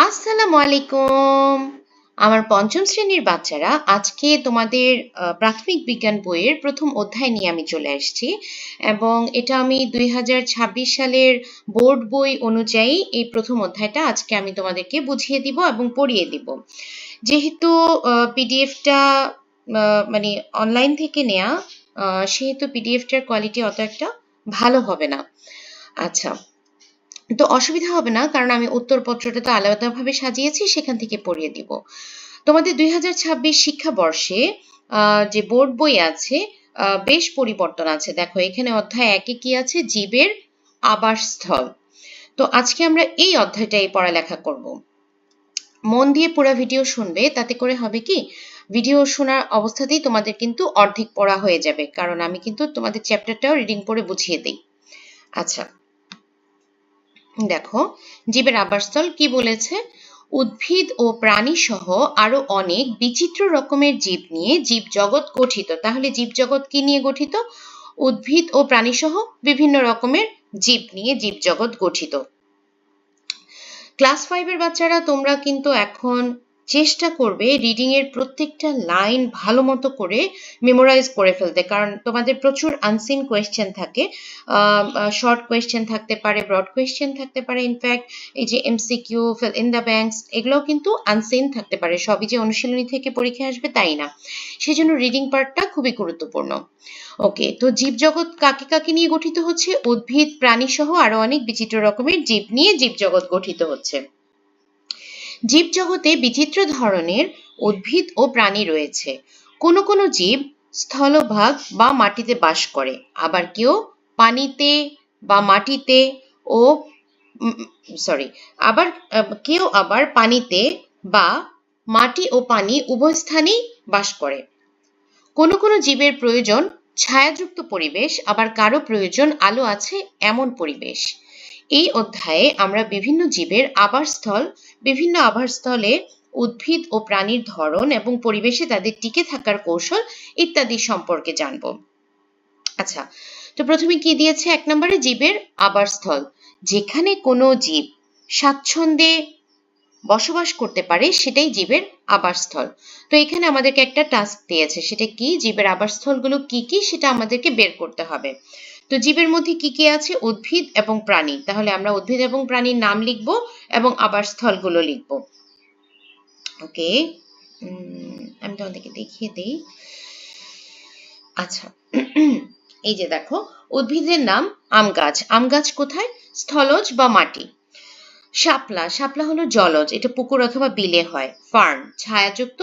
আসসালামু আলাইকুম। আমার পঞ্চম শ্রেণীর বাচ্চারা, আজকে তোমাদের প্রাথমিক বিজ্ঞান বইয়ের প্রথম অধ্যায় নিয়ে আমি চলে আসছি এবং এটা আমি 2026 সালের বোর্ড বই অনুযায়ী এই প্রথম অধ্যায়টা আজকে আমি তোমাদেরকে বুঝিয়ে দিব এবং পড়িয়ে দিব। যেহেতু পিডিএফটা মানে অনলাইন থেকে নেয়া, সেহেতু পিডিএফটার কোয়ালিটি অত একটা ভালো হবে না। আচ্ছা, তো অসুবিধা হবে না, কারণ আমি উত্তরপত্রটা তো আলাদাভাবে সাজিয়েছি, সেখান থেকে পড়িয়ে দিব। তোমাদের 2026 শিক্ষাবর্ষে যে বোর্ড বই আছে, বেশ পরিবর্তন আছে। দেখো এখানে অধ্যায় 1-এ কি আছে, জীবের আবাসস্থল। তো আজকে আমরা এই অধ্যায়টাই পড়ালেখা করব। মন দিয়ে পুরো ভিডিও শুনবে, তাতে করে হবে কি, ভিডিও শোনার অবস্থাতেই তোমাদের কিন্তু অর্ধেক পড়া হয়ে যাবে, কারণ আমি কিন্তু তোমাদের চ্যাপ্টারটাও রিডিং পড়ে বুঝিয়ে দিই। আচ্ছা, দেখো জীবের আবাসস্থল কি বলেছে, উদ্ভিদ ও প্রাণী সহ আরো অনেক বিচিত্র রকমের জীব নিয়ে জীবজগৎ গঠিত। তাহলে জীবজগৎ কি নিয়ে গঠিত? উদ্ভিদ ও প্রাণী সহ বিভিন্ন রকমের জীব নিয়ে জীবজগৎ গঠিত। ক্লাস 5-এর বাচ্চারা, তোমরা কিন্তু এখন চেষ্টা করবে রিডিং এর প্রত্যেকটা লাইন ভালো মতো করে মেমোরাইজ করে ফেলতে, কারণ তোমাদের প্রচুর আনসিন কোয়েশ্চেন থাকে। শর্ট কোয়েশ্চেন থাকতে পারে, ব্রড কোয়েশ্চেন থাকতে পারে, ইনফ্যাক্ট এই যে MCQ, fill in the banks, এগুলোও কিন্তু আনসিন থাকতে পারে। সবই যে অনুশীলনী থেকে পরীক্ষায় আসবে তাই না, সেজন্য রিডিং পার্টটা খুবই গুরুত্বপূর্ণ। ওকে, তো জীবজগৎ কাকে কাকে নিয়ে গঠিত হচ্ছে? উদ্ভিদ, প্রাণী সহ আরো অনেক বিচিত্র রকমের জীব নিয়ে জীবজগৎ গঠিত হচ্ছে। জীবজগতে বিচিত্র ধরনের উদ্ভিদ ও প্রাণী রয়েছে। কোনো কোনো জীব স্থলভাগ বা মাটিতে বাস করে, আবার কেউ পানিতে বা মাটিতে ও কেউ আবার পানিতে বা মাটি ও পানি উভয় স্থানেই বাস করে। কোনো কোনো জীবের প্রয়োজন ছায়াযুক্ত পরিবেশ, আবার কারো প্রয়োজন আলো আছে এমন পরিবেশ। এই অধ্যায়ে আমরা বিভিন্ন জীবের আবাসস্থল, বিভিন্ন আবাসস্থলে উদ্ভিদ ও প্রাণীর ধরন এবং পরিবেশে তাদের টিকে থাকার কৌশল ইত্যাদি সম্পর্কে জানব। আচ্ছা, তো প্রথমে কি দিয়েছে? 1 নম্বরে জীবের আবাসস্থল, যেখানে কোনো জীব স্বাচ্ছন্দ্যে বসবাস করতে পারে সেটাই জীবের আবাসস্থল। তো এখানে আমাদেরকে একটা টাস্ক দিয়েছে, সেটা কি, জীবের আবাসস্থলগুলো কি কি সেটা আমাদেরকে বের করতে হবে। তো জীবের মধ্যে কি কি আছে? উদ্ভিদ এবং প্রাণী। তাহলে আমরা উদ্ভিদ এবং প্রাণীর নাম লিখব এবং আবাসস্থলগুলো লিখব। ওকে, আমি তোমাদেরকে দেখিয়ে দিই। আচ্ছা, এই যে দেখো, উদ্ভিদের নাম আম গাছ। আম গাছ কোথায়? স্থলজ বা মাটি। শাপলা, শাপলা হলো জলজ, এটা পুকুর অথবা বিলে হয়। ফার্ন, ছায়াযুক্ত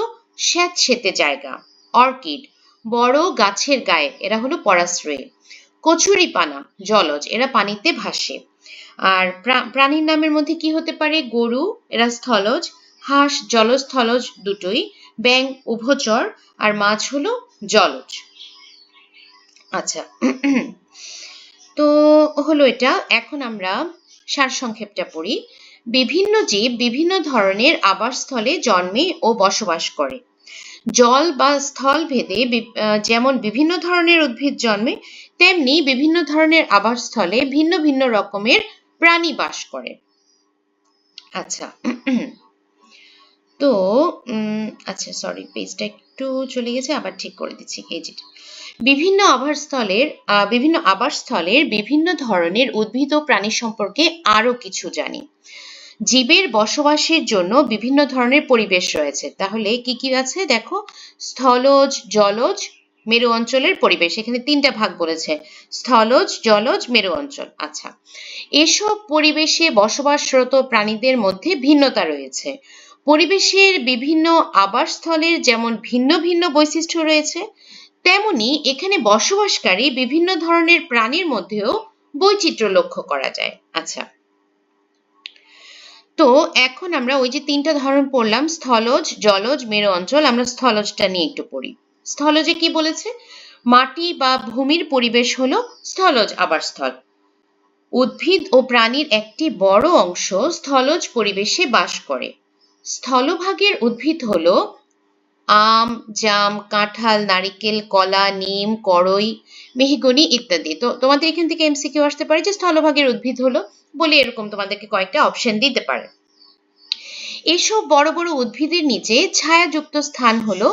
স্যাঁতসেঁতে জায়গা। অর্কিড, বড় গাছের গায়ে, এরা হলো পরাশ্রয়ী। কচুরিপানা, জলজ, এরা পানিতে ভাসে। আর প্রাণীর নামের মধ্যে কি হতে পারে? গরু, এরা স্থলজ। হাঁস জলজ স্থলজ দুটোই। ব্যাঙ উভচর, আর মাছ হলো জলজ। আচ্ছা, তো হলো এটা। এখন আমরা সারসংক্ষেপটা পড়ি। বিভিন্ন জীব বিভিন্ন ধরনের আবাসস্থলে জন্মে ও বসবাস করে। জল বা স্থল ভেদে যেমন বিভিন্ন ধরনের উদ্ভিদ জন্মে, তেমনি বিভিন্ন ধরনের আবাসস্থলে ভিন্ন ভিন্ন রকমের প্রাণী বাস করে। আচ্ছা, তো আচ্ছা সরি, পেজটা একটু চলে গেছে, আবার ঠিক করে দিচ্ছি। এই যেটা, বিভিন্ন আবাসস্থলের বিভিন্ন ধরনের উদ্ভিদ ও প্রাণী সম্পর্কে আরো কিছু জানি। জীবের বসবাসের জন্য বিভিন্ন ধরনের পরিবেশ রয়েছে। তাহলে কি কি আছে দেখো, স্থলজ, জলজ, মেরু অঞ্চলের পরিবেশ। এখানে 3টা ভাগ বলেছে, স্থলজ, জলজ, মেরু অঞ্চল। আচ্ছা, এসব পরিবেশে বসবাসরত প্রাণীদের মধ্যে ভিন্নতা রয়েছে। পরিবেশের বিভিন্ন আবাসস্থলের যেমন ভিন্ন ভিন্ন বৈশিষ্ট্য রয়েছে, তেমনি এখানে বসবাসকারী বিভিন্ন ধরনের প্রাণীর মধ্যেও বৈচিত্র্য লক্ষ্য করা যায়। আচ্ছা, তো এখন আমরা ওই যে 3টা ধরন পড়লাম, স্থলজ, জলজ, মেরু অঞ্চল, আমরা স্থলজটা নিয়ে একটু পড়ি। স্থলজে কি বলেছে? মাটি বা ভূমির পরিবেশ হলো স্থলজ আবাসস্থল। উদ্ভিদ ও প্রাণীর একটি বড় অংশ স্থলজ পরিবেশে বাস করে। স্থলভাগের উদ্ভিদ হলো আম, জাম, কাঁঠাল, নারিকেল, কলা, নিম, করই, মেহগনি ইত্যাদি। তো তোমাদের এখান থেকে এমসিকিউ আসতে পারে যে স্থলভাগের উদ্ভিদ হলো বলে, এরকম তোমাদেরকে কয়েকটা অপশন দিতে পারে। এসব বড় বড় উদ্ভিদের নিচে ছায়াযুক্ত স্থান হলো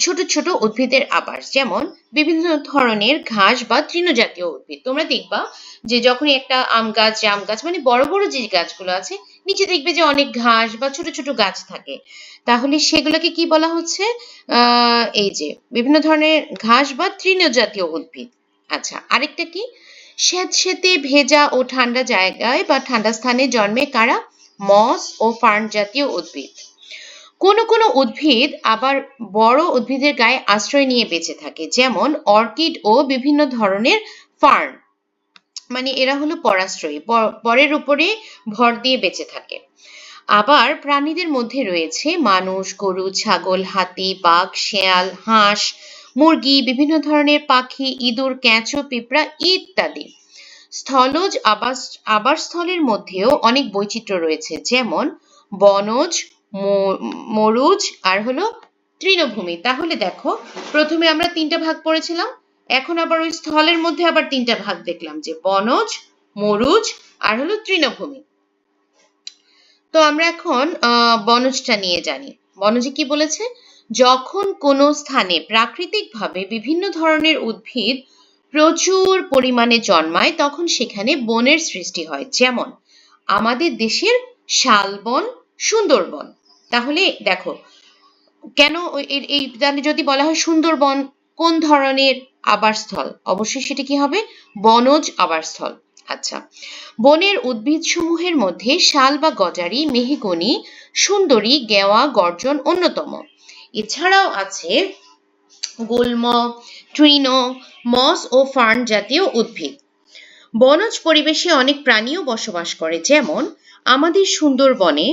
ছোট ছোট উদ্ভিদের আবাস, যেমন বিভিন্ন ধরনের ঘাস বা তৃণজাতীয় উদ্ভিদ। তোমরা দেখবা যে যখনই একটা আম গাছ, জাম গাছ, মানে বড় বড় যে গাছগুলো আছে, নিচে দেখবে যে অনেক ঘাস বা ছোট ছোট গাছ থাকে, তাহলে সেগুলোকে কি বলা হচ্ছে? এই যে বিভিন্ন ধরনের ঘাস বা তৃণজাতীয় উদ্ভিদ। আচ্ছা, আরেকটা কি? স্যাঁতসেঁতে ভেজা ও ঠান্ডা জায়গায় বা ঠান্ডা স্থানে জন্মে কারা? মস ও ফার্ন জাতীয় উদ্ভিদ। কোনো কোনো উদ্ভিদ আবার বড় উদ্ভিদের গায়ে আশ্রয় নিয়ে বেঁচে থাকে, যেমন অর্কিড ও বিভিন্ন ধরনের ফার্ন, মানে এরা হলো পরাশ্রয়ী, পরের উপরে ভর দিয়ে বেঁচে থাকে। আবার প্রাণীদের মধ্যে রয়েছে মানুষ, গরু, ছাগল, হাতি, বাঘ, শেয়াল, হাঁস, মুরগি, বিভিন্ন ধরনের পাখি, ইঁদুর, কেঁচো, পিঁপড়া ইত্যাদি। স্থলজ আবাসস্থলের মধ্যেও অনেক বৈচিত্র্য রয়েছে, যেমন বনজ, মরুজ আর হলো তৃণভূমি। তাহলে দেখো, প্রথমে আমরা তিনটা ভাগ পড়েছিলাম, এখন আবার ওই স্থলের মধ্যে আবার তিনটা ভাগ দেখলাম, যে বনজ, মরুজ আর হলো তৃণভূমি। তো আমরা এখন বনজটা নিয়ে জানি। বনজে কি বলেছে? যখন কোনো স্থানে প্রাকৃতিকভাবে বিভিন্ন ধরনের উদ্ভিদ প্রচুর পরিমাণে জন্মায়, তখন সেখানে বনের সৃষ্টি হয়, যেমন আমাদের দেশের শালবন, সুন্দরবন। তাহলে দেখো, কেন এই যদি বলা হয় সুন্দরবন কোন ধরনের আবাসস্থল, অবশ্যই সেটা কি হবে? বনজ আবাসস্থল। আচ্ছা, বনের উদ্ভিদসমূহের মধ্যে শাল বা গজারি, মেহগনি, সুন্দরী, গেওয়া, গর্জন অন্যতম। এছাড়াও আছে গুল্ম, তৃণ, মস ও ফার্ন জাতীয় উদ্ভিদ। বনজ পরিবেশে অনেক প্রাণীও বসবাস করে, যেমন আমাদের সুন্দরবনে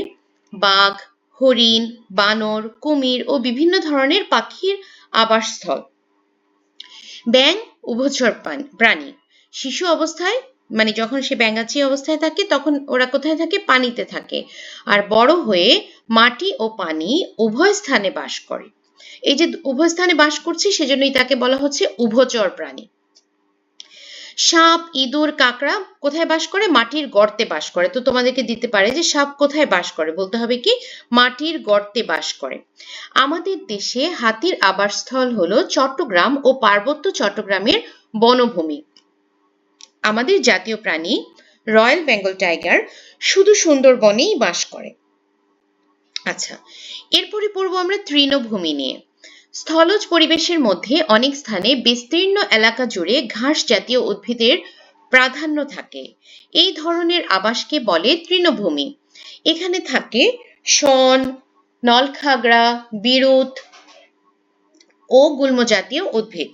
বাঘ, হরিণ, বানর, কুমির ও বিভিন্ন ধরনের পাখির আবাসস্থল। ব্যাঙ উভচর প্রাণী। শিশু অবস্থায়, মানে যখন সে ব্যাঙাচি অবস্থায় থাকে, তখন ওরা কোথায় থাকে? পানিতে থাকে। আর বড় হয়ে মাটি ও পানি উভয় স্থানে বাস করে। এই যে উভয় স্থানে বাস করছে, সেজন্যই তাকে বলা হচ্ছে উভচর প্রাণী। সাপ, ইঁদুর, কাকড়া কোথায় বাস করে? মাটির গর্তে বাস করে। তো তোমাদেরকে দিতে পারে যে সাপ কোথায় বাস করে, বলতে হবে কি মাটির গর্তে বাস করে। আমাদের দেশে হাতির আবাসস্থল হলো চট্টগ্রাম ও পার্বত্য চট্টগ্রামের বনভূমি। আমাদের জাতীয় প্রাণী রয়্যাল বেঙ্গল টাইগার শুধু সুন্দরবনেই বাস করে। আচ্ছা, এরপরে পড়বো আমরা তৃণভূমি নিয়ে। স্থলজ পরিবেশের মধ্যে অনেক স্থানে বিস্তীর্ণ এলাকা জুড়ে ঘাস জাতীয় উদ্ভিদের প্রাধান্য থাকে। এই ধরনের আবাসকে বলে তৃণভূমি। এখানে থাকে শন, নলখাগড়া, বিরুৎ ও গুল্ম জাতীয় উদ্ভিদ।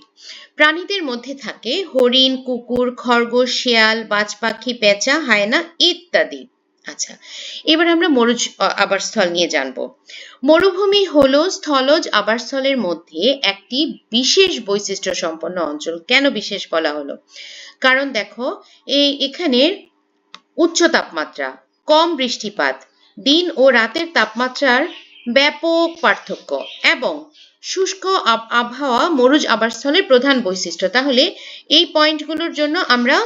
প্রাণীদের মধ্যে থাকে হরিণ, কুকুর, খরগোশ, শেয়াল, বাজ পাখি, পেঁচা, হায়না ইত্যাদি। আচ্ছা, এবার আমরা মরুজ আবাসস্থল নিয়ে জানবো। মরুভূমি হলো স্থলজ আবাসস্থলের মধ্যে একটি বিশেষ বৈশিষ্ট্য সম্পন্ন অঞ্চল। কেন বিশেষ বলা হলো? কারণ দেখো, এখানে উচ্চ তাপমাত্রা, কম বৃষ্টিপাত, দিন ও রাতের তাপমাত্রার ব্যাপক পার্থক্য এবং শুষ্ক আবহাওয়া মরুজ আবাসস্থলের প্রধান বৈশিষ্ট্য। তাহলে এই পয়েন্টগুলোর জন্য আমরা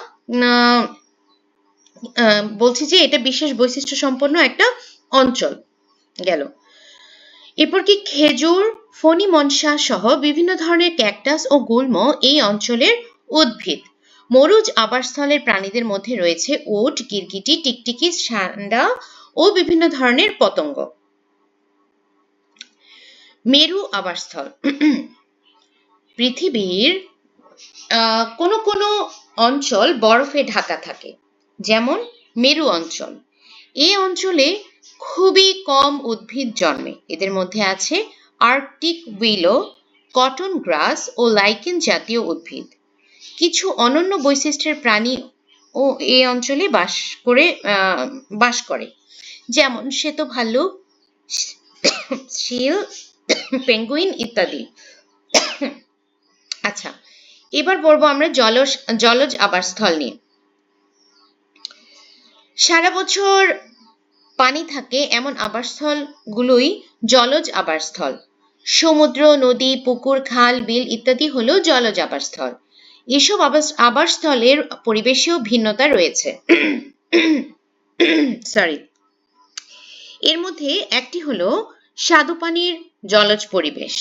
বলছি যে এটা বিশেষ বৈশিষ্ট্য সম্পন্ন একটা অঞ্চল গেল। এরপর কি খেজুর, ফণি মনসা সহ বিভিন্ন ধরনের ক্যাকটাস ও গুল্ম এই অঞ্চলের উদ্ভিদ। মরুজ আবাসস্থলের প্রাণীদের মধ্যে রয়েছে উট, গিরগিটি, টিকটিকি, সান্ডা ও বিভিন্ন ধরনের পতঙ্গ। মেরু আবাসস্থল। পৃথিবীর কোনো কোনো অঞ্চল বরফে ঢাকা থাকে, যেমন মেরু অঞ্চল। এই অঞ্চলে খুবই কম উদ্ভিদ জন্মে। এদের মধ্যে আছে আর্কটিক উইলো, কটন গ্রাস ও লাইকেন জাতীয় উদ্ভিদ। কিছু অনন্য বৈশিষ্ট্যের প্রাণী ও এই অঞ্চলে বাস করে, যেমন শ্বেত ভাল্লুক, শিল, পেঙ্গুইন ইত্যাদি। আচ্ছা, এবার পড়বো আমরা জলজ আবাসস্থল নিয়ে। সারা বছর পানি থাকে এমন আবাসস্থলগুলোই জলজ আবাসস্থল। সমুদ্র, নদী, পুকুর, খাল, বিল ইত্যাদি হলো জলজ আবাসস্থল। এসব আবাসস্থলের পরিবেশেও ভিন্নতা রয়েছে। সরি। এর মধ্যে একটি হলো স্বাদুপানির জলজ পরিবেশ।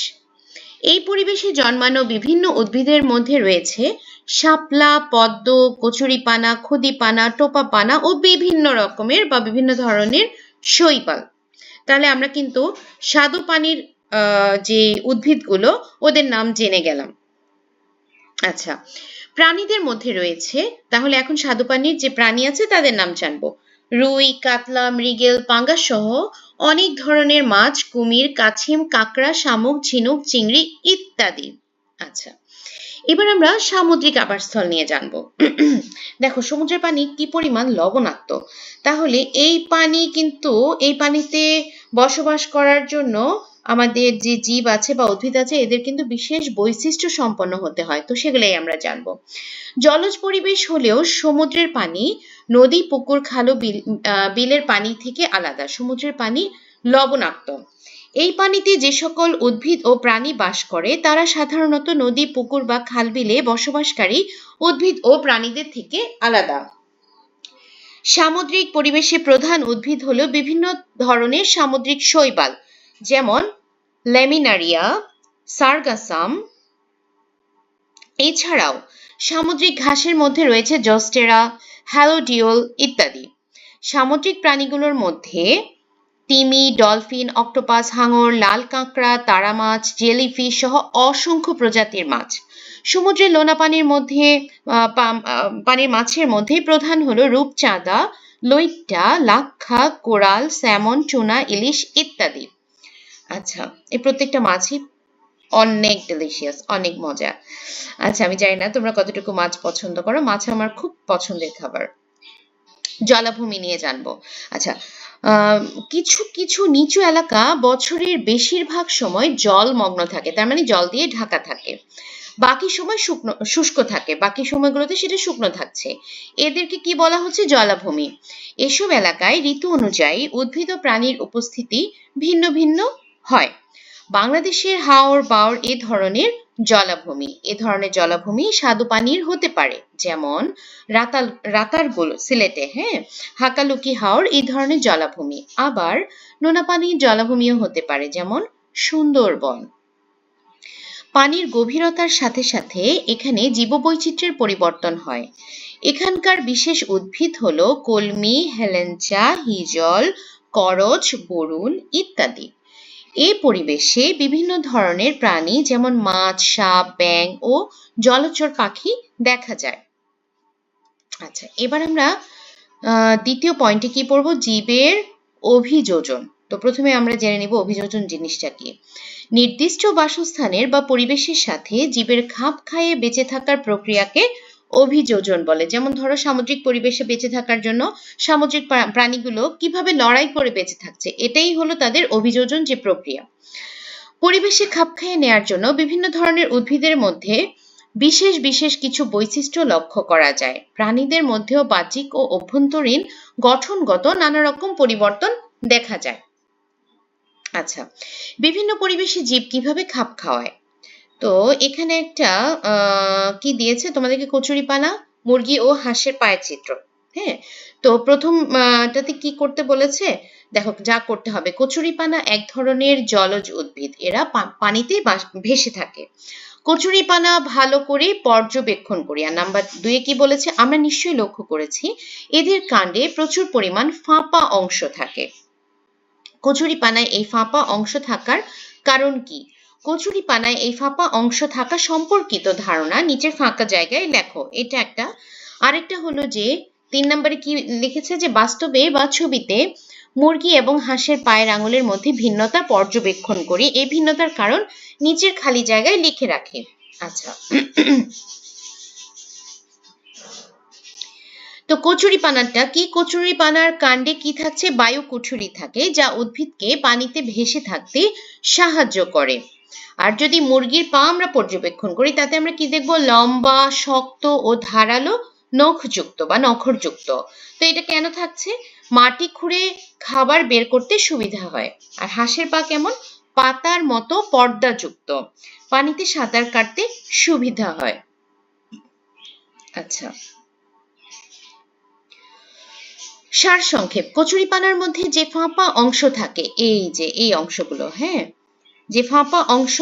এই পরিবেশে জন্মানো বিভিন্ন উদ্ভিদের মধ্যে রয়েছে শাপলা, পদ্ম, কচুরিপানা, খুদিপানা, টোপাপানা ও বিভিন্ন রকমের বা বিভিন্ন ধরনের শৈবাল। তাহলে আমরা কিন্তু স্বাদুপানির যে উদ্ভিদগুলো ওদের নাম জেনে গেলাম। আচ্ছা, প্রাণীদের মধ্যে রয়েছে, তাহলে এখন স্বাদুপানির যে প্রাণী আছে তাদের নাম জানবো। রুই, কাতলা, মৃগেল, পাঙ্গাস সহ অনেক ধরনের মাছ, কুমির, কাছিম, কাঁকড়া, শামুক, ঝিনুক, চিংড়ি ইত্যাদি। আচ্ছা, এবার আমরা সামুদ্রিক আবাসস্থল নিয়ে জানবো। দেখো সমুদ্রের পানি কি পরিমাণ লবণাক্ত, তাহলে এই পানিতে বসবাস করার জন্য আমাদের যে জীব আছে বা উদ্ভিদ আছে এদের কিন্তু বিশেষ বৈশিষ্ট্য সম্পন্ন হতে হয়, তো সেগুলাই আমরা জানবো। জলজ পরিবেশ হলেও সমুদ্রের পানি নদী, পুকুর, খাল, বিলের পানি থেকে আলাদা। সমুদ্রের পানি লবণাক্ত। এই পানিতে যে সকল উদ্ভিদ ও প্রাণী বাস করে তারা সাধারণত নদী, পুকুর বা খাল, বিলে বসবাসকারী উদ্ভিদ ও প্রাণীদের থেকে আলাদা। সামুদ্রিক পরিবেশে প্রধান উদ্ভিদ হলো বিভিন্ন ধরনের সামুদ্রিক শৈবাল, যেমন ল্যামিনারিয়া, সার্গাসাম। এছাড়াও সামুদ্রিক ঘাসের মধ্যে রয়েছে জস্টেরা, হ্যালোডিওল ইত্যাদি। সামুদ্রিক প্রাণীগুলোর মধ্যে তিমি, ডলফিন, অক্টোপাস, হাঙর, লাল কাঁকড়া, তারা মাছ, জেলিফিশ সহ অসংখ্য প্রজাতির মাছ। সমুদ্রের লোনা পানির মাছের মধ্যে প্রধান হলো রূপচাঁদা, লইট্টা, লাক্ষা, কোরাল, স্যামন, টুনা, ইলিশ ইত্যাদি। আচ্ছা, এই প্রত্যেকটা মাছই অনেক ডেলিশিয়াস, অনেক মজা। আচ্ছা, আমি জানি না তোমরা কতটুকু মাছ পছন্দ করো, মাছ আমার খুব পছন্দের খাবার। জলাভূমি নিয়ে জানবো। আচ্ছা, কিছু কিছু নিচু এলাকা বছরের বেশিরভাগ সময় জলমগ্ন থাকে, তার মানে জল দিয়ে ঢাকা থাকে। বাকি সময় শুষ্ক থাকে, বাকি সময়গুলোতে সেটা শুকনো থাকছে। এদেরকে কি বলা হচ্ছে? জলাভূমি। এসব এলাকায় ঋতু অনুযায়ী উদ্ভিদ ও প্রাণীর উপস্থিতি ভিন্ন ভিন্ন হয়। বাংলাদেশের হাওর বাওর এ ধরনের জলাভূমি স্বাদু পানির হতে পারে, যেমন রাতারগুল সিলেটে, হাকালুকি হাওর এই ধরনের জলাভূমি। আবার নোনা পানির জলাভূমিও হতে পারে, যেমন সুন্দরবন। পানির গভীরতার সাথে সাথে এখানে জীববৈচিত্র্যের পরিবর্তন হয়। এখানকার বিশেষ উদ্ভিদ হলো কলমি, হেলেঞ্চা, হিজল, করচ, বরুণ ইত্যাদি। এই পরিবেশে বিভিন্ন ধরনের প্রাণী যেমন মাছ, সাপ, ব্যাঙ ও জলচর পাখি দেখা যায়। আচ্ছা, এবার আমরা দ্বিতীয় পয়েন্টে কি পড়বো? জীবের অভিযোজন। তো প্রথমে আমরা জেনে নিব অভিযোজন জিনিসটা কি। নির্দিষ্ট বাসস্থানের বা পরিবেশের সাথে জীবের খাপ খাইয়ে বেঁচে থাকার প্রক্রিয়াকে অভিযোজন বলে। যেমন ধরো সামুদ্রিক পরিবেশে বেঁচে থাকার জন্য সামুদ্রিক প্রাণীগুলো কিভাবে লড়াই করে বেঁচে থাকছে, এটাই হলো তাদের অভিযোজন যে প্রক্রিয়া। পরিবেশে খাপ খাইয়ে নেয়ার জন্য বিভিন্ন ধরনের উদ্ভিদের মধ্যে বিশেষ বিশেষ কিছু বৈশিষ্ট্য লক্ষ্য করা যায়। প্রাণীদের মধ্যেও বাহ্যিক ও অভ্যন্তরীণ গঠনগত নানা রকম পরিবর্তন দেখা যায়। আচ্ছা, বিভিন্ন পরিবেশে জীব কিভাবে খাপ খাওয়ায়, তো এখানে একটা কি দিয়েছে তোমাদেরকে? কচুরিপানা, মুরগি ও হাঁসের পায়ের চিত্র। তো প্রথমটাতে কি করতে বলেছে? দেখো যা করতে হবে। কচুরিপানা এক ধরনের জলজ উদ্ভিদ, এরা পানিতে ভেসে থাকে। কচুরিপানা ভালো করে পর্যবেক্ষণ করি। আর নাম্বার 2 কি বলেছে? আমরা নিশ্চয়ই লক্ষ্য করেছি এদের কাণ্ডে প্রচুর পরিমাণ ফাঁপা অংশ থাকে। কচুরিপানায় এই ফাঁপা অংশ থাকার কারণ কি? কচুরিপানায় এই ফাঁপা অংশ থাকা সম্পর্কিত ধারণা নিচের ফাঁকা জায়গায় লেখো। এটা একটা। আরেকটা হলো যে 3 নম্বরে কি লিখেছে? যে বাস্তবে বা ছবিতে মুরগি এবং হাঁসের পায়ের আঙুলের মধ্যে ভিন্নতা পর্যবেক্ষণ করি। এই ভিন্নতার কারণ নিচের খালি জায়গায় লিখে রাখে। আচ্ছা, তো কচুরিপানাটা কি? কচুরিপানার কাণ্ডে কি থাকছে? বায়ুকুঠুরি থাকে, যা উদ্ভিদকে পানিতে ভেসে থাকতে সাহায্য করে। আর যদি মুরগির পা আমরা পর্যবেক্ষণ করি তাতে আমরা কি দেখব? লম্বা, শক্ত ও ধারালো নখযুক্ত বা নখরযুক্ত। তো এটা কেন থাকছে? মাটি খুঁড়ে খাবার বের করতে সুবিধা হয়। আর হাঁসের পা কেমন? পাতার মতো পর্দাযুক্ত, পানিতে সাঁতার কাটতে সুবিধা হয়। আচ্ছা, সারসংক্ষেপ, কচুরিপানার মধ্যে যে ফাঁপা অংশ থাকে, এই যে এই অংশগুলো, হ্যাঁ, যে ফাঁপা অংশ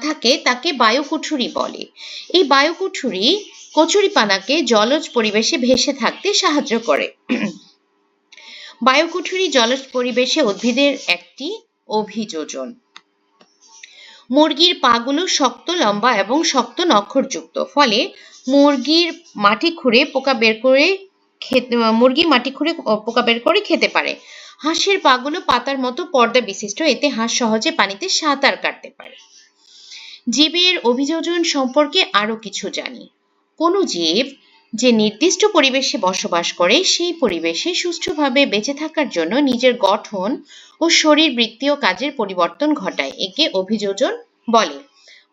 থাকে তাকে বায়ুকুঠুরি বলে। এই বায়ুকুঠুরি কচুরিপানাকে জলজ পরিবেশে ভেসে থাকতে সাহায্য করে। বায়ুকুঠুরি জলজ পরিবেশে উদ্ভিদের একটি অভিযোজন। মুরগির পাগুলো শক্ত, লম্বা এবং শক্ত নখরযুক্ত, ফলে মুরগি মাটি খুঁড়ে পোকা বের করে খেতে পারে। হাঁসের পাগুলো পাতার মতো পর্দা বিশিষ্ট, এতে হাঁস সহজে পানিতে সাঁতার কাটতে পারে। জীবের অভিযোজন সম্পর্কে আরো কিছু জানি। কোনো জীব যে নির্দিষ্ট পরিবেশে বসবাস করে সেই পরিবেশে সুষ্ঠুভাবে বেঁচে থাকার জন্য নিজের গঠন ও শরীরবৃত্তীয় কাজের পরিবর্তন ঘটায়, একে অভিযোজন বলে।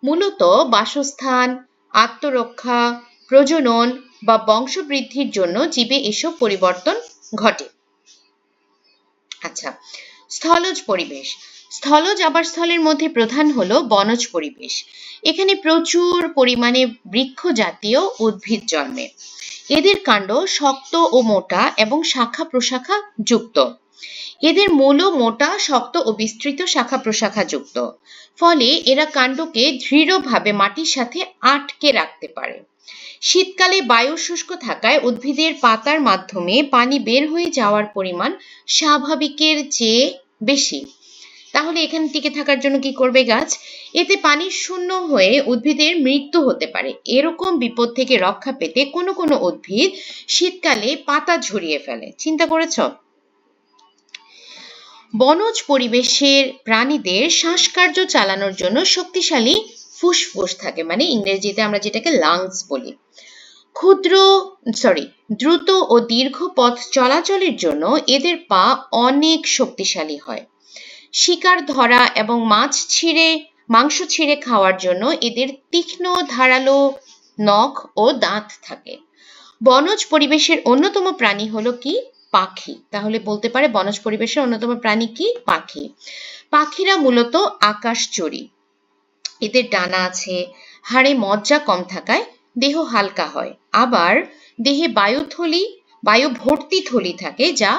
মূলত বাসস্থান, আত্মরক্ষা, প্রজনন বা বংশবৃদ্ধির জন্য জীবে এসব পরিবর্তন ঘটে। আচ্ছা, স্থলজ পরিবেশ। স্থলজ আবাসস্থলের মধ্যে প্রধান হলো বনজ পরিবেশ। এখানে প্রচুর পরিমাণে বৃক্ষ জাতীয় উদ্ভিদ জন্মে। এদের কাণ্ড শক্ত ও মোটা এবং শাখা প্রশাখা যুক্ত। এদের মূলও মোটা, শক্ত ও বিস্তৃত শাখা প্রশাখা যুক্ত, ফলে এরা কাণ্ডকে দৃঢ়ভাবে মাটির সাথে আটকে রাখতে পারে। শীতকালে বায়ু শুষ্ক থাকায় উদ্ভিদের পাতার মাধ্যমে পানি বের হয়ে যাওয়ার পরিমাণ স্বাভাবিকের চেয়ে বেশি। তাহলে এখানে টিকে থাকার জন্য কি করবে গাছ? এতে পানি শূন্য হয়ে উদ্ভিদের মৃত্যু হতে পারে। এরকম বিপদ থেকে রক্ষা পেতে কোনো কোনো উদ্ভিদ শীতকালে পাতা ঝরিয়ে ফেলে। চিন্তা করেছ? বনজ পরিবেশের প্রাণীদের শ্বাসকার্য চালানোর জন্য শক্তিশালী ফুসফুস থাকে, মানে ইংরেজিতে আমরা যেটাকে লাংস বলি। দ্রুত ও দীর্ঘ পথ চলাচলের জন্য এদের পা অনেক শক্তিশালী হয়। শিকার ধরা এবং মাংস ছিঁড়ে খাওয়ার জন্য এদের তীক্ষ্ণ ধারালো নখ ও দাঁত থাকে। বনজ পরিবেশের অন্যতম প্রাণী হলো কি? পাখি। তাহলে বলতে পারে বনজ পরিবেশের অন্যতম প্রাণী কি? পাখি। পাখিরা মূলত আকাশচড়ি। এদের ডানা আছে, হাড়ে মজ্জা কম থাকায় দেহ হালকা হয়। আবার দেহে বায়ু ভর্তি থলি থাকে, যা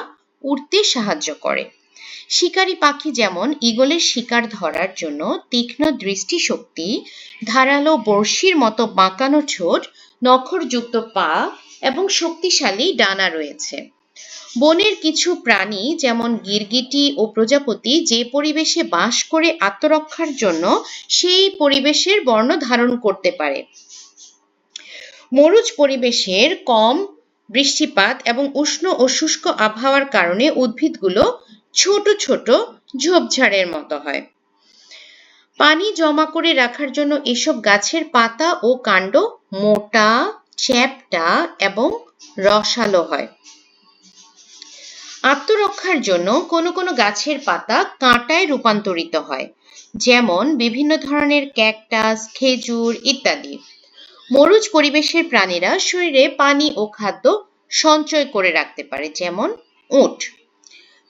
উড়তে সাহায্য করে। শিকারী পাখি যেমন ঈগলের শিকার ধরার জন্য তীক্ষ্ণ দৃষ্টিশক্তি, ধারালো বড়শির মতো বাঁকানো ঠোঁট, নখরযুক্ত পা এবং শক্তিশালী ডানা রয়েছে। বনের কিছু প্রাণী যেমন গিরগিটি ও প্রজাপতি যে পরিবেশে বাস করে আত্মরক্ষার জন্য সেই পরিবেশের বর্ণ ধারণ করতে পারে। মরুজ পরিবেশের কম বৃষ্টিপাত এবং উষ্ণ ও শুষ্ক আবহাওয়ার কারণে উদ্ভিদগুলো ছোট ছোট ঝোপঝাড়ের মতো হয়। পানি জমা করে রাখার জন্য এসব গাছের পাতা ও কাণ্ড মোটা, চ্যাপ্টা এবং রসালো হয়। আত্মরক্ষার জন্য কোনো কোনো গাছের পাতা কাঁটায় রূপান্তরিত হয়, যেমন বিভিন্ন ধরনের ক্যাকটাস, খেজুর ইত্যাদি। মরুজ পরিবেশের প্রাণীরা শরীরে পানি ও খাদ্য সঞ্চয় করে রাখতে পারে, যেমন উট।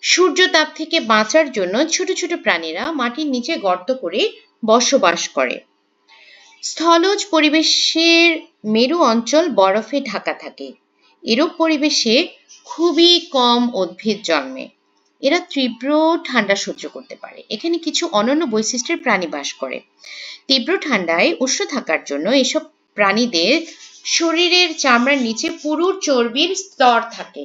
সূর্যতাপ থেকে বাঁচার জন্য ছোট ছোট প্রাণীরা মাটির নিচে গর্ত করে বসবাস করে। স্থলজ পরিবেশের মেরু অঞ্চল বরফে ঢাকা থাকে। এরূপ পরিবেশে খুবই কম উদ্ভিদ জন্মে। এরা তীব্র ঠান্ডা সহ্য করতে পারে। এখানে কিছু অনন্য বৈশিষ্ট্যের প্রাণী বাস করে। তীব্র ঠান্ডায় উষ্ণ থাকার জন্য এসব প্রাণীদের শরীরের চামড়ার নিচে পুরু চর্বির স্তর থাকে।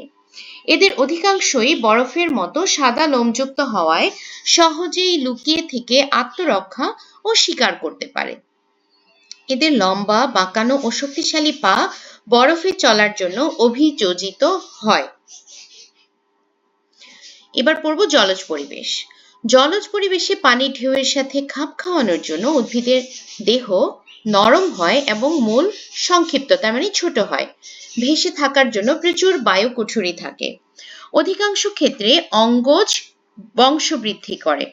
এদের অধিকাংশই বরফের মতো সাদা লোমযুক্ত হওয়ায় সহজেই লুকিয়ে থেকে আত্মরক্ষা ও শিকার করতে পারে। এদের লম্বা, বাঁকানো ও শক্তিশালী পা বরফে চলার জন্য অভিযোজিত হয়। এবার পড়ব জলজ পরিবেশ। জলজ পরিবেশে পানির ঢেউয়ের সাথে খাপ খাওয়ানোর জন্য উদ্ভিদের দেহ নরম হয় এবং মূল সংক্ষিপ্ত, তার মানে ছোট হয়। ভেসে থাকার জন্য প্রচুর বায়ুকুঠুরি থাকে। অধিকাংশ ক্ষেত্রে অঙ্গজ বংশবৃদ্ধি করে।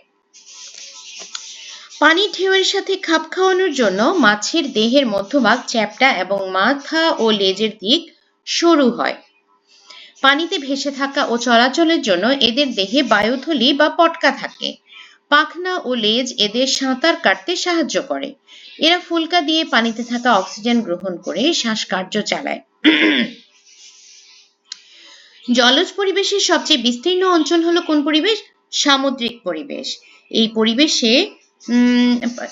পানির ঢেউয়ের সাথে খাপ খাওয়ানোর জন্য মাছের দেহের মধ্যভাগ চ্যাপ্টা এবং মাথা ও লেজের দিক সরু হয়। পানিতে ভেসে থাকা ও চলাচলের জন্য এদের দেহে বায়ুথলি বা পটকা থাকে। পাখনা ও লেজ এদের সাঁতার কাটতে সাহায্য করে। এরা ফুলকা দিয়ে পানিতে থাকা অক্সিজেন গ্রহণ করে শ্বাসকার্য চালায়। জলজ পরিবেশের সবচেয়ে বিস্তীর্ণ অঞ্চল হলো কোন পরিবেশ? সামুদ্রিক পরিবেশ। এই পরিবেশে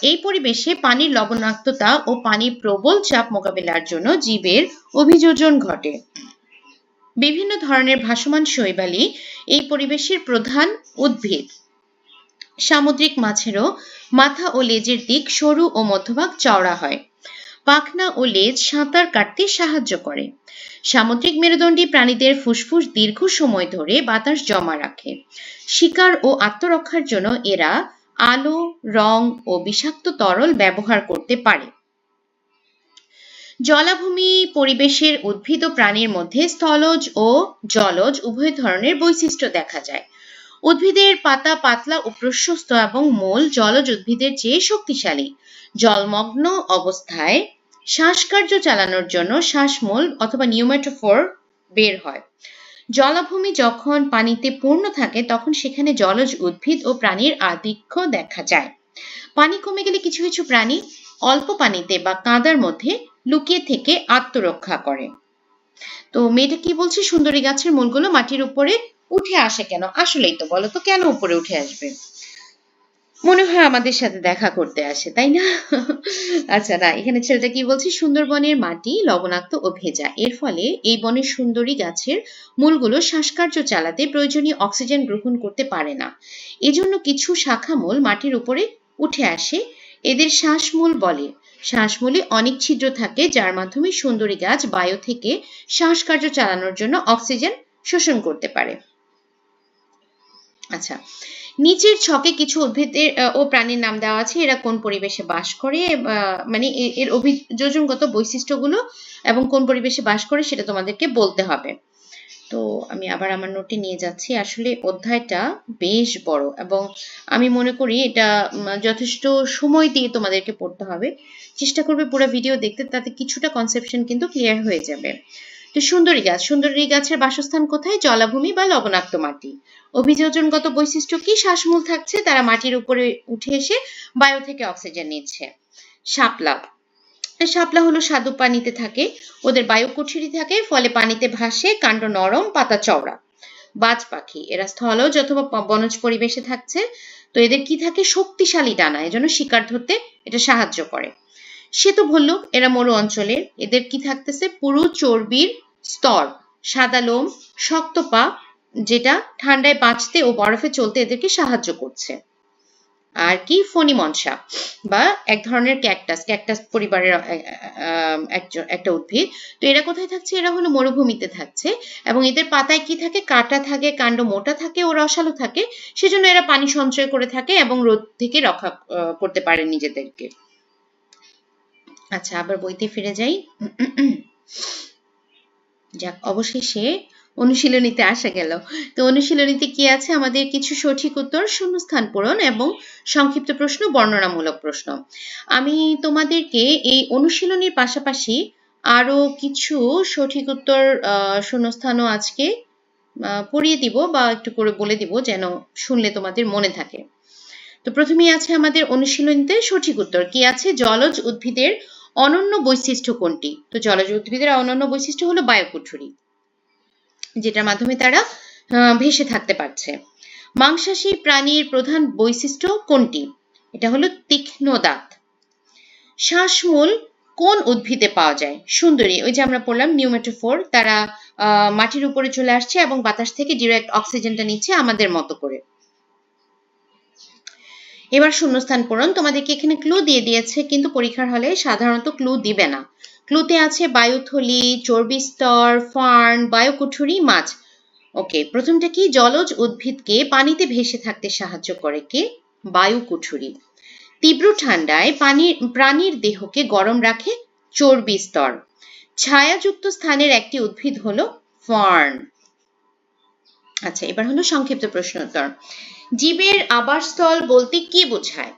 এই পরিবেশে পানির লবণাক্ততা ও পানির প্রবল চাপ মোকাবিলার জন্য জীবের অভিযোজন ঘটে। বিভিন্ন ধরনের ভাসমান শৈবালী এই পরিবেশের প্রধান উদ্ভিদ। সামুদ্রিক মাছেরও মাথা ও লেজের দিক সরু ও মধ্যভাগ চওড়া হয়। পাখনা ও লেজ সাঁতার কাটতে সাহায্য করে। সামুদ্রিক মেরুদণ্ডী প্রাণীদের ফুসফুস দীর্ঘ সময় ধরে বাতাস জমা রাখে। শিকার ও আত্মরক্ষার জন্য এরা আলো, রং ও বিষাক্ত তরল ব্যবহার করতে পারে। জলাভূমি পরিবেশের উদ্ভিদ ও প্রাণীর মধ্যে স্থলজ ও জলজ উভয় ধরনের বৈশিষ্ট্য দেখা যায়। উদ্ভিদের পাতা পাতলা ও প্রশস্ত এবং মূল জলজ উদ্ভিদের চেয়ে শক্তিশালী। জলমগ্ন অবস্থায় শ্বাসকার্য চালানোর জন্য শ্বাসমূল অথবা নিউমেটোফোর বের হয়। জলাভূমি যখন পানিতে পূর্ণ থাকে তখন সেখানে জলজ উদ্ভিদ ও প্রাণীর আধিক্য দেখা যায়। পানি কমে গেলে কিছু কিছু প্রাণী অল্প পানিতে বা কাঁদার মধ্যে লুকিয়ে থেকে আত্মরক্ষা করে। তো মেয়েটা কি বলছে? সুন্দরী গাছের মূলগুলো মাটির উপরে উঠে আসে কেন? আসলেই তো, বলো তো কেন উপরে উঠে আসবে? মনে হয় আমাদের সাথে দেখা করতে আসে, তাই না? আচ্ছা, না, এখানে ছেলেটা কি বলছে? সুন্দরবনের মাটি লবণাক্ত ও ভেজা, এর ফলে এই বনের সুন্দরী গাছের মূলগুলো শ্বাসকার্য চালাতে প্রয়োজনীয় অক্সিজেন গ্রহণ করতে পারে না। এজন্য কিছু শাখা মূল মাটির উপরে উঠে আসে, এদের শ্বাসমূল বলে। শ্বাসমূলে অনেক ছিদ্র থাকে যার মাধ্যমে সুন্দরী গাছ বায়ু থেকে শ্বাসকার্য চালানোর জন্য অক্সিজেন শোষণ করতে পারে। আচ্ছা, নিচের ছকে কিছু উদ্ভিদের ও প্রাণীর নাম দেওয়া আছে। এরা কোন পরিবেশে বাস করে, মানে এর অভিযোজনগত বৈশিষ্ট্যগুলো এবং কোন পরিবেশে বাস করে সেটা তোমাদেরকে বলতে হবে। তো আমি আবার আমার নোটে নিয়ে যাচ্ছি। আসলে অধ্যায়টা বেশ বড় এবং আমি মনে করি এটা যথেষ্ট সময় দিয়ে তোমাদেরকে পড়তে হবে। চেষ্টা করবে পুরো ভিডিও দেখতে, তাতে কিছুটা কনসেপশন কিন্তু ক্লিয়ার হয়ে যাবে। তো সুন্দরী গাছ, সুন্দরী গাছের বাসস্থান কোথায়? জলাভূমি বা লবণাক্ত মাটি। অভিযোজনগত বৈশিষ্ট্য কি? শ্বাসমূল থাকছে, তারা মাটির উপরে উঠে এসে বায়ু থেকে অক্সিজেন নিচ্ছে। শাপলা, শাপলা হলো স্বাদু পানিতে থাকে, ওদের বায়ুকুঠিরি থাকে, ফলে পানিতে ভাসে, কাণ্ড নরম, পাতা চওড়া। বাজ পাখি, এরা স্থলজ অথবা বনজ পরিবেশে থাকছে। তো এদের কি থাকে? শক্তিশালী ডানা, এজন্য শিকার ধরতে এটা সাহায্য করে। শ্বেত ভল্লুক, এরা মরু অঞ্চলের, এদের কি থাকতেছে? পুরু চর্বির স্তর, সাদা লোম, শক্ত পা, যেটা ঠান্ডায় বাঁচতে ও বরফে চলতে এদেরকে সাহায্য করছে। আর কি? ফণী মনসা বা এক ধরনের ক্যাকটাস, ক্যাকটাস পরিবারের একটা উদ্ভিদ। তো এরা কোথায় থাকছে? এরা হলো মরুভূমিতে থাকছে এবং এদের পাতায় কি থাকে? কাঁটা থাকে, কাণ্ড মোটা থাকে ও রসালো থাকে, সেজন্য এরা পানি সঞ্চয় করে থাকে এবং রোদ থেকে রক্ষা করতে পারে নিজেদেরকে। আচ্ছা, আবার বইতে ফিরে যাই। যাক, অবশেষে অনুশীলনীতে আসা গেল। তো অনুশীলনীতে কি আছে? আমাদের কিছু সঠিক উত্তর, শূন্যস্থান পূরণ এবং সংক্ষিপ্ত প্রশ্ন, বর্ণনামূলক প্রশ্ন। আমি তোমাদেরকে এই অনুশীলনীর পাশাপাশি আরো কিছু সঠিক উত্তর শূন্যস্থানও আজকে পড়িয়ে দিব বা একটু করে বলে দিব, যেন শুনলে তোমাদের মনে থাকে। তো প্রথমেই আছে আমাদের অনুশীলনীতে সঠিক উত্তর কি আছে? জলজ উদ্ভিদের অনন্য বৈশিষ্ট্য কোনটি? তো জলজ উদ্ভিদের অনন্য বৈশিষ্ট্য হলো বায়ুকুঠুরি, যেটার মাধ্যমে তারা ভেসে থাকতে পারছে। মাংসাশী প্রাণীর প্রধান বৈশিষ্ট্য কোনটি? এটা হলো তীক্ষ্ণ দাঁত। শ্বাসমূল কোন উদ্ভিদে পাওয়া যায়? সুন্দরী, ওই যে আমরা পড়লাম নিউমেটোফোর, তারা মাটির উপরে চলে আসছে এবং বাতাস থেকে ডিরেক্ট অক্সিজেনটা নিচ্ছে আমাদের মতো করে। এবার শূন্যস্থান পূরণ। তোমাদেরকে এখানে ক্লু দিয়ে দিয়েছে, কিন্তু পরীক্ষার হলে সাধারণত ক্লু দিবে না। ক্লুতে আছে বায়ুথলি, চর্বি স্তর, ফার্ন, বায়ুকুঠুরি, মাছ। ওকে, প্রথমটা কি? জলজ উদ্ভিদকে পানিতে ভেসে থাকতে সাহায্য করে কে? বায়ুকুঠুরি। তীব্র ঠান্ডায় প্রাণীর দেহকে গরম রাখে চর্বি স্তর। ছায়াযুক্ত স্থানের একটি উদ্ভিদ হলো ফার্ন। আচ্ছা, এবার হলো সংক্ষিপ্ত প্রশ্ন উত্তর। জীবের আবাসস্থল বলতে কি বোঝায়?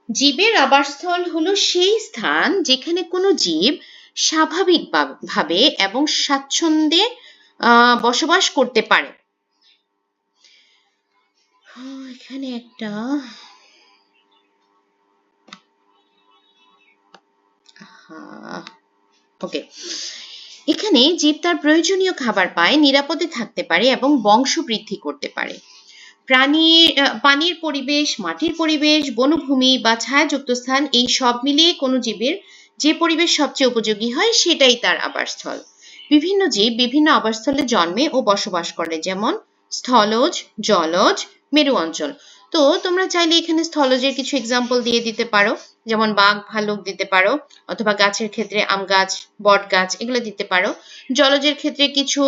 জীবের আবাসস্থল হলো সেই স্থান যেখানে কোনো জীব স্বাভাবিকভাবে এবং স্বাচ্ছন্দ্যে বসবাস করতে পারে। এখানে একটা ওকে, এখানে জীব তার প্রয়োজনীয় খাবার পায়, নিরাপদে থাকতে পারে এবং বংশ বৃদ্ধি করতে পারে। পানির পরিবেশ, মাটির পরিবেশ, বনভূমি বা ছায়াযুক্ত স্থান এই সব মিলিয়ে কোনো জীবের যে পরিবেশ সবচেয়ে উপযোগী হয় সেটাই তার আবাসস্থল। বিভিন্ন জীব বিভিন্ন আবাসস্থলে জন্মে ও বসবাস করে, যেমন স্থলজ, জলজ, মেরু অঞ্চল। তো তোমরা চাইলে এখানে স্থলজের কিছু এক্সাম্পল দিয়ে দিতে পারো, যেমন বাঘ, ভালুক দিতে পারো, অথবা গাছের ক্ষেত্রে আম গাছ, বট গাছ এগুলো দিতে পারো। জলজের ক্ষেত্রে কিছু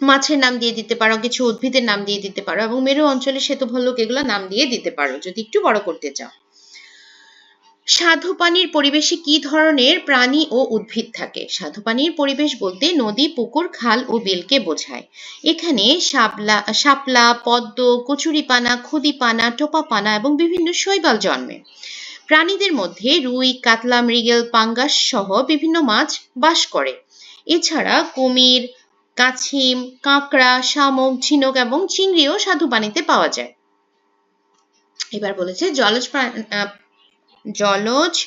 মাছের নাম দিয়ে দিতে পারো, কিছু উদ্ভিদের নাম দিয়ে দিতে পারো, এবং মেরু অঞ্চলে শ্বেত ভল্লুক এগুলো নাম দিয়ে দিতে পারো যদি একটু বড় করতে চাও। স্বাদু পানির পরিবেশে কি ধরনের প্রাণী ও উদ্ভিদ থাকে? স্বাদু পানির পরিবেশ বলতে নদী, পুকুর, খাল ও বিলকে বোঝায়। এখানে শাপলা, পদ্ম, কচুরিপানা, খুদিপানা, টোপাপানা এবং বিভিন্ন শৈবাল জন্মে। প্রাণীদের মধ্যে রুই, কাতলা, মৃগেল, পাঙ্গাস সহ বিভিন্ন মাছ বাস করে। এছাড়া কুমির, কাছিম, কাঁকড়া, শামুক, ঝিনুক এবং চিংড়িও স্বাদু পানিতে পাওয়া যায়। এবার বলেছে জলজ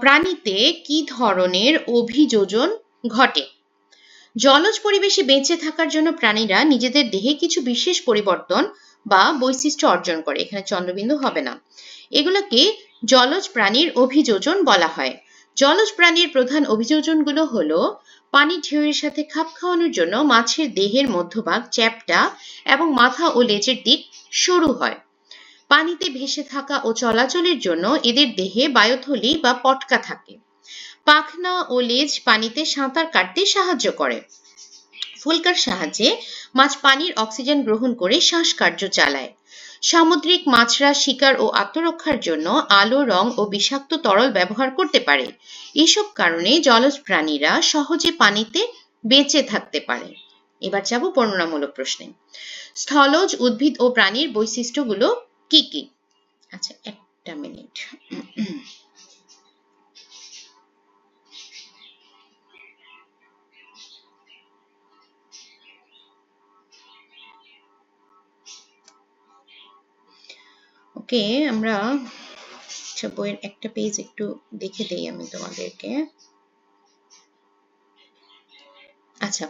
প্রাণীতে কি ধরনের অভিযোজন ঘটে? জলজ পরিবেশে বেঁচে থাকার জন্য প্রাণীরা নিজেদের দেহে কিছু বিশেষ পরিবর্তন বা বৈশিষ্ট্য অর্জন করে। এখানে চন্দ্রবিন্দু হবে না। এগুলোকে জলজ প্রাণীর অভিযোজন বলা হয়। জলজ প্রাণীর প্রধান অভিযোজনগুলো হলো পানির ঢেউয়ের সাথে খাপ খাওয়ানোর জন্য মাছের দেহের মধ্যভাগ চ্যাপ্টা এবং মাথা ও লেজের দিক সরু হয়। পানিতে ভেসে থাকা ও চলাচলের জন্য এদের দেহে বায়ুথলি বা পটকা থাকে। পাখনা ও লেজ পানিতে সাঁতার কাটতে সাহায্য করে। ফুলকার সাহায্যে মাছ পানির অক্সিজেন গ্রহণ করে শ্বাসকার্য চালায়। সামুদ্রিক মাছরা শিকার ও আত্মরক্ষার জন্য আলো, রং ও বিষাক্ত তরল ব্যবহার করতে পারে। এসব কারণে জলজ প্রাণীরা সহজে পানিতে বেঁচে থাকতে পারে। এবার যাব বর্ণনামূলক প্রশ্নে। স্থলজ উদ্ভিদ ও প্রাণীর বৈশিষ্ট্যগুলো কি কি? আচ্ছা, একটা মিনিট। ওকে, আমরা বইয়ের একটা পেজ একটু দেখে দেই আমি তোমাদেরকে। আচ্ছা,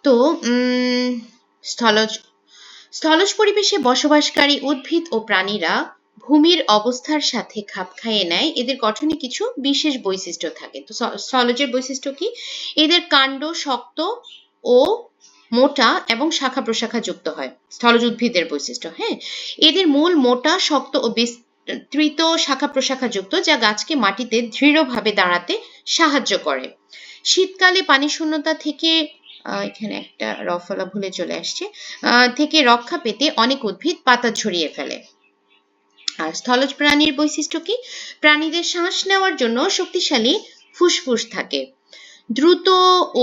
তো স্থলজ পরিবেশে বসবাসকারী উদ্ভিদ ও প্রাণীরা ভূমির অবস্থার সাথে খাপ খাইয়ে নেয়। এদের গঠনে কিছু বিশেষ বৈশিষ্ট্য থাকে। তো স্থলজের বৈশিষ্ট্য কি? এদের কাণ্ড শক্ত ও মোটা এবং শাখা প্রশাখা যুক্ত হয়। স্থলজ উদ্ভিদের বৈশিষ্ট্য। হ্যাঁ, এদের মূল মোটা, শক্ত ও বিস্তৃত শাখা প্রশাখা যুক্ত, যা গাছকে মাটিতে দৃঢ়ভাবে দাঁড়াতে সাহায্য করে। শীতকালে পানি শূন্যতা থেকে এখানে একটা রফলা ভুলে চলে আসছে থেকে রক্ষা পেতে অনেক উদ্ভিদ পাতা ঝরিয়ে ফেলে। আর স্থলজ প্রাণীর বৈশিষ্ট্য কি? প্রাণীদের শ্বাস নেওয়ার জন্য শক্তিশালী ফুসফুস থাকে। দ্রুত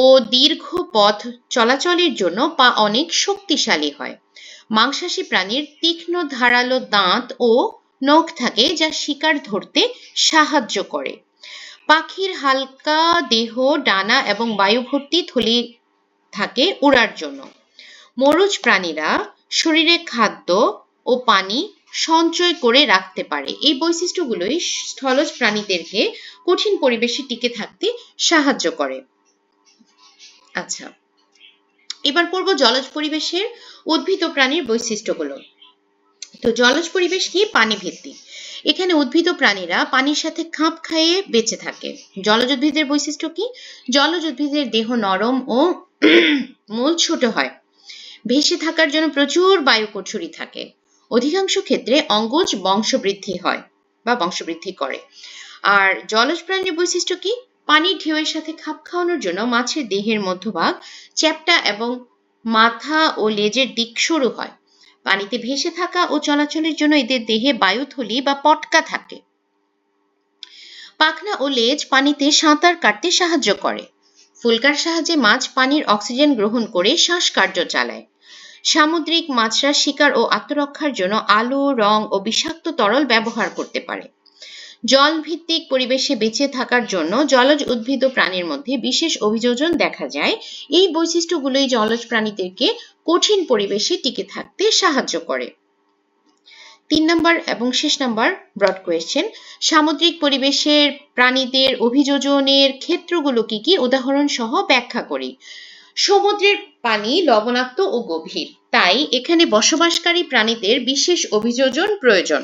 ও দীর্ঘ পথ চলাচলের জন্য পা অনেক শক্তিশালী হয়। মাংসাশী প্রাণীর তীক্ষ্ণ ধারালো দাঁত ও নখ থাকে, যা শিকার ধরতে সাহায্য করে। পাখির হালকা দেহ, ডানা এবং বায়ুভর্তি থলি থাকে উড়ার জন্য। মরুজ প্রাণীরা শরীরে খাদ্য ও পানি সঞ্চয় করে রাখতে পারে। এই বৈশিষ্ট্যগুলোই স্থলজ প্রাণীদেরকে কঠিন পরিবেশে টিকে থাকতে সাহায্য করে। আচ্ছা, এবার পড়ব জলজ পরিবেশের উদ্ভিদ ও প্রাণীর বৈশিষ্ট্যগুলো। তো জলজ পরিবেশ কি? পানি ভিত্তিক। এখানে উদ্ভিদ ও প্রাণীরা পানির সাথে খাপ খাইয়ে বেঁচে থাকে। জলজ উদ্ভিদের বৈশিষ্ট্য কি? জলজ উদ্ভিদের দেহ নরম ও মূল ছোট হয়। ভেসে থাকার জন্য প্রচুর বায়ু কঠুরি থাকে। অধিকাংশ ক্ষেত্রে অঙ্গজ বংশবৃদ্ধি হয় বা বংশবৃদ্ধি করে। আর জলজ প্রাণীর বৈশিষ্ট্য কি? পানির ঢেউয়ের সাথে খাপ খাওয়ানোর জন্য মাছের দেহের মধ্যভাগ চ্যাপ্টা এবং মাথা ও লেজের দিক সরু হয়। পানিতে ভেসে থাকা ও চলাচলের জন্য এদের দেহে বায়ুথলি বা পটকা থাকে। পাখনা ও লেজ পানিতে সাঁতার কাটতে সাহায্য করে। ফুলকার সাহায্যে মাছ পানির অক্সিজেন গ্রহণ করে শ্বাসকার্য চালায়। সামুদ্রিক মাছরা শিকার ও আত্মরক্ষার জন্য আলো, রং ও বিষাক্ত তরল ব্যবহার করতে পারে। জলভিত্তিক পরিবেশে বেঁচে থাকার জন্য জলজ উদ্ভিদ ও প্রাণীর মধ্যে বিশেষ অভিযোজন দেখা যায়। এই বৈশিষ্ট্যগুলোই জলজ প্রাণীদেরকে কঠিন পরিবেশে টিকে থাকতে সাহায্য করে। 3 নাম্বার এবং শেষ নাম্বার ব্রড কোয়েশ্চেন, সামুদ্রিক পরিবেশের প্রাণীদের অভিযোজনের ক্ষেত্রগুলো কি কি উদাহরণ সহ ব্যাখ্যা করি। সমুদ্রের পানি লবণাক্ত ও গভীর, তাই এখানে বসবাসকারী প্রাণীদের বিশেষ অভিযোজন প্রয়োজন।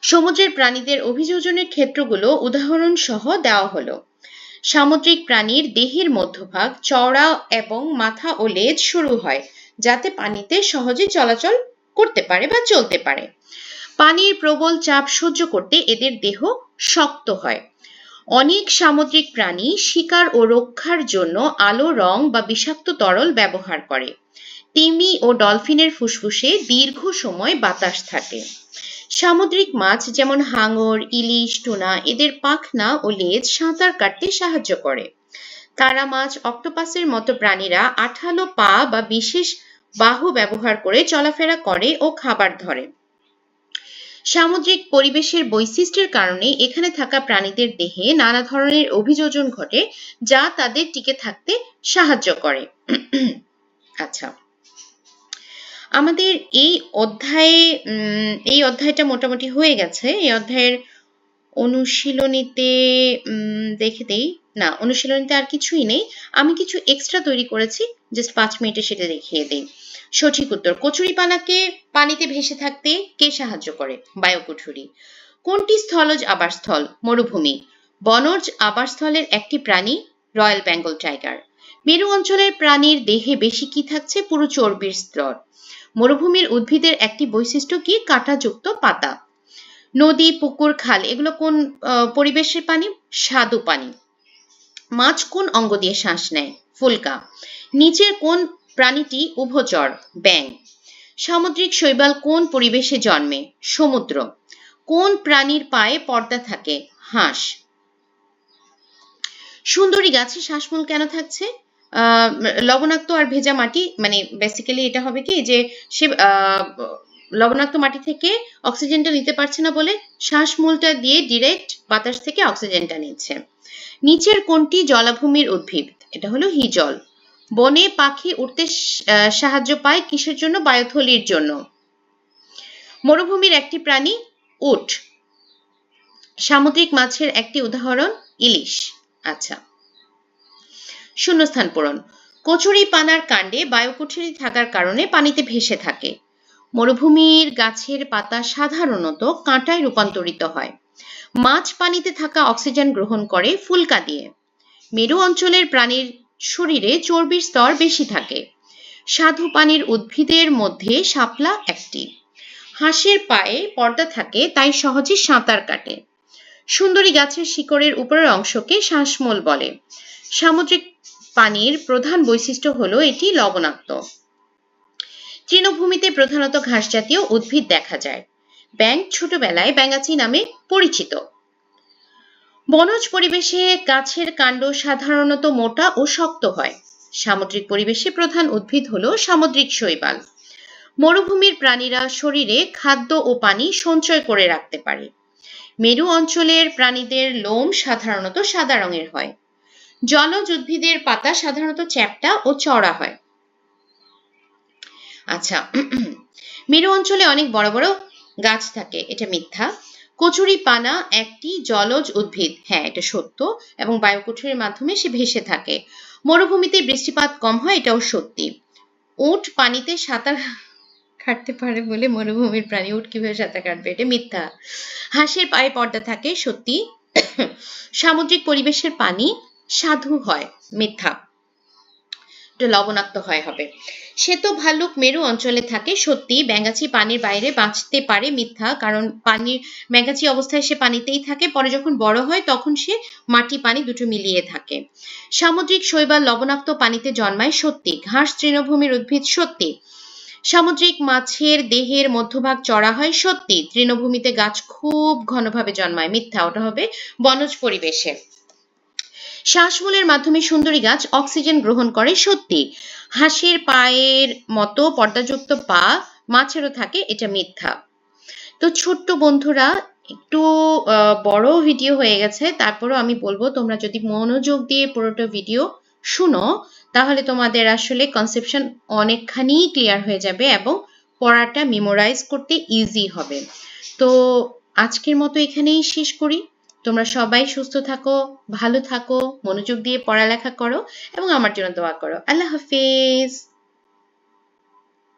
সমুদ্রের প্রাণীদের অভিযোজনের ক্ষেত্রগুলো উদাহরণ সহ দেওয়া হলো। সামুদ্রিক প্রাণীর দেহের মধ্যভাগ চওড়া এবং মাথা ও লেজ সরু হয়, যাতে পানিতে সহজে চলাচল করতে পারে বা চলতে পারে। পানির প্রবল চাপ সহ্য করতে এদের দেহ শক্ত হয়। অনেক সামুদ্রিক প্রাণী শিকার ও রক্ষার জন্য আলো রং বা বিষাক্ত তরল ব্যবহার করে। তিমি ও ডলফিনের ফুসফুসে দীর্ঘ সময় বাতাস থাকে। সামুদ্রিক মাছ যেমন হাঙর, ইলিশ, টুনা এদের পাখনা ও লেজ সাঁতার কাটতে সাহায্য করে। কারা মাছ, অক্টোপাসের মতো প্রাণীরা আঠালো পা বা বিশেষ বাহু ব্যবহার করে চলাফেরা করে ও খাবার ধরে। সামুদ্রিক পরিবেশের বৈশিষ্ট্যের কারণে এখানে থাকা প্রাণীদের দেহে নানা ধরনের অভিযোজন ঘটে, যা তাদের টিকে থাকতে সাহায্য করে। আচ্ছা, আমাদের এই অধ্যায়টা মোটামুটি হয়ে গেছে। এই অধ্যায়ের অনুশীলনীতে দেখে দেই, না অনুশীলনীতে আর কিছুই নেই, আমি কিছু এক্সট্রা তৈরি করেছি, জাস্ট 5 মিনিটে সেটা দেখিয়ে দিই। সঠিক উত্তর, কচুরিপানাকে পানিতে ভেসে থাকতে কে সাহায্য করে? বায়ুকুঠুরি। কোনটি স্থলজ আবাসস্থল? মরুভূমি। বনজ আবাসস্থলের একটি প্রাণী রয়্যাল বেঙ্গল টাইগার। মেরু অঞ্চলের প্রাণীর দেহে বেশি কি থাকছে? পুরো চর্বির স্তর। মরুভূমির উদ্ভিদের একটি বৈশিষ্ট্য কি? কাঁটাযুক্ত পাতা। নদী, পুকুর, খাল এগুলো কোন পরিবেশের পানি? স্বাদু পানি। মাছ কোন অঙ্গ দিয়ে শ্বাস নেয়? ফুলকা। নিচের কোন প্রাণীটি উভচর? ব্যাঙ। সামুদ্রিক শৈবাল কোন পরিবেশে জন্মে? সমুদ্র। কোন প্রাণীর পায়ে পর্দা থাকে? হাঁস। সুন্দরী গাছে শ্বাসমূল কেন থাকছে? লবণাক্ত আর ভেজা মাটি, মানে বেসিক্যালি এটা হবে কি যে সে লবণাক্ত মাটি থেকে অক্সিজেনটা নিতে পারছে না বলে শ্বাসমূলটা দিয়ে ডিরেক্ট বাতাস থেকে অক্সিজেনটা নিচ্ছে। নিচের কোনটি জলাভূমির উদ্ভিদ? এটা হলো হিজল। বনে পাখি উড়তে সাহায্য পায় কিসের জন্য? বায়ুথলির জন্য। মরুভূমির একটি প্রাণী উট। সামুদ্রিক মাছের একটি উদাহরণ ইলিশ। আচ্ছা, শূন্যস্থান পূরণ। কচুরিপানার কাণ্ডে বায়ুকুঠুরি থাকার কারণে পানিতে ভেসে থাকে। মরুভূমির গাছের পাতা সাধারণত কাঁটায় রূপান্তরিত হয়। মাছ পানিতে থাকা অক্সিজেন গ্রহণ করে ফুলকা দিয়ে। মেরু অঞ্চলের প্রাণীর শরীরে চর্বির স্তর বেশি থাকে। স্বাদু পানির উদ্ভিদের মধ্যে শাপলা একটি। হাঁসের পায়ে পর্দা থাকে, তাই সহজে সাঁতার কাটে। সুন্দরী গাছের শিকড়ের উপরের অংশকে শ্বাসমূল বলে। সামুদ্রিক পানির প্রধান বৈশিষ্ট্য হলো এটি লবণাক্ত। তৃণভূমিতে প্রধানত ঘাস জাতীয় উদ্ভিদ দেখা যায়। ব্যাঙ ছোটবেলায় ব্যাঙাচি নামে পরিচিত। বনজ পরিবেশে গাছের কাণ্ড সাধারণত মোটা ও শক্ত হয়। সামুদ্রিক পরিবেশে প্রধান উদ্ভিদ হলো সামুদ্রিক শৈবাল। মরুভূমির প্রাণীরা শরীরে খাদ্য ও পানি সঞ্চয় করে রাখতে পারে। মেরু অঞ্চলের প্রাণীদের লোম সাধারণত সাদা রঙের হয়। জলজ উদ্ভিদের পাতা সাধারণত চ্যাপ্টা ও চওড়া হয়। আচ্ছা, মেরু অঞ্চলে অনেক বড় বড় গাছ থাকে, এটা মিথ্যা। কচুরিপানা একটি জলজ উদ্ভিদ, হ্যাঁ এটা সত্য, এবং বায়ুকুঠুরির মাধ্যমে সে ভেসে থাকে। মরুভূমিতে বৃষ্টিপাত কম হয়, এটাও সত্যি। উট পানিতে সাঁতার কাটতে পারে বলে মরুভূমির প্রাণী, উট কিভাবে সাঁতার কাটবে? এটা মিথ্যা। হাঁসের পায়ে পর্দা থাকে, সত্যি। সামুদ্রিক পরিবেশের পানি স্বাদু হয়, মিথ্যা। লবণাক্ত হয় হবে। শ্বেত ভাল্লুক মেরু অঞ্চলে থাকে, সত্যি। ব্যাঙাচি পানির বাইরে বাঁচতে পারে, মিথ্যা, কারণ পানির ব্যাঙাচি অবস্থায় সে পানিতেই থাকে, পরে যখন বড় হয় তখন সে মাটি পানি দুটো মিলিয়ে থাকে। সামুদ্রিক শৈবাল লবণাক্ত পানিতে জন্মায়, সত্যি। ঘাস তৃণভূমির উদ্ভিদ, সত্যি। সামুদ্রিক মাছের দেহের মধ্যভাগ চড়া হয়, সত্যি। তৃণভূমিতে গাছ খুব ঘনভাবে জন্মায়, মিথ্যা, ওটা হবে বনজ পরিবেশে। শ্বাসমূলের মাধ্যমে সুন্দরী গাছ অক্সিজেন গ্রহণ করে, সত্যি। হাঁসের পায়ের মতো পর্দাযুক্ত পা মাছেরও থাকে, এটা মিথ্যা। তো ছোট্ট বন্ধুরা, একটু বড় ভিডিও হয়ে গেছে, তারপরও আমি বলবো তোমরা যদি মনোযোগ দিয়ে পুরোটা ভিডিও শুনো তাহলে তোমাদের আসলে কনসেপশন অনেকখানি ক্লিয়ার হয়ে যাবে এবং পড়াটা মেমোরাইজ করতে ইজি হবে। তো আজকের মতো এখানেই শেষ করি। তোমরা সবাই সুস্থ থাকো, ভালো থাকো, মনোযোগ দিয়ে পড়ালেখা করো এবং আমার জন্য দোয়া করো। আল্লাহ হাফেজ।